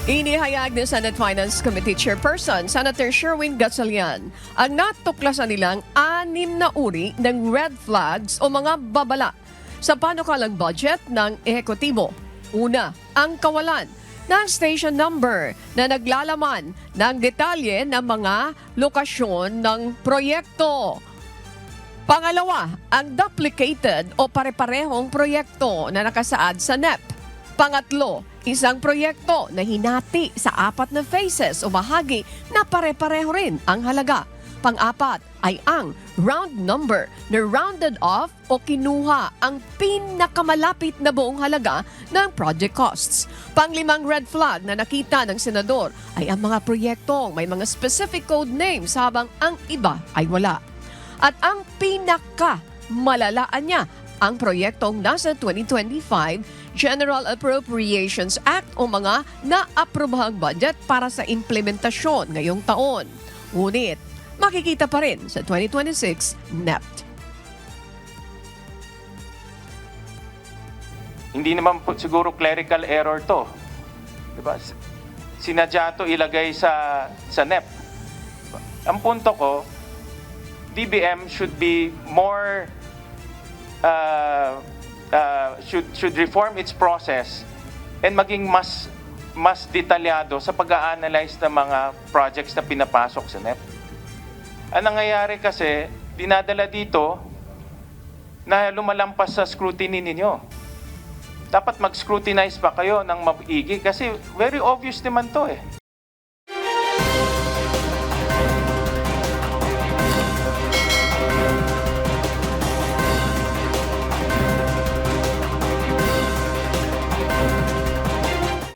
Inihayag ng Senate Finance Committee Chairperson, Senator Sherwin Gatchalian, ang natuklasan nilang 6 na uri ng red flags o mga babala sa panukalang budget ng ehekutibo. Una, ang kawalan ng station number na naglalaman ng detalye ng mga lokasyon ng proyekto. Pangalawa, ang duplicated o pare-parehong proyekto na nakasaad sa NEP. Pangatlo, isang proyekto na hinati sa 4 na phases o bahagi na pare-pareho rin ang halaga. Pang-apat ay ang round number na rounded off o kinuha ang pinakamalapit na buong halaga ng project costs. Panglimang red flag na nakita ng senador ay ang mga proyektong may mga specific code names habang ang iba ay wala. At ang pinaka-malalaan niya, ang proyektong nasa 2025 General Appropriations Act o mga naaprobahang budget para sa implementasyon ngayong taon. Ngunit, makikita pa rin sa 2026 NEP. Hindi naman po siguro clerical error to. Diba? Sinadya to ilagay sa NEP. Diba? Ang punto ko, DBM should be more should reform its process and maging mas detalyado sa pag-a-analyze ng mga projects na pinapasok sa NEP. Ang nangyayari kasi, dinadala dito na lumalampas sa scrutiny ninyo. Dapat mag-scrutinize pa kayo ng maigi kasi very obvious naman to eh.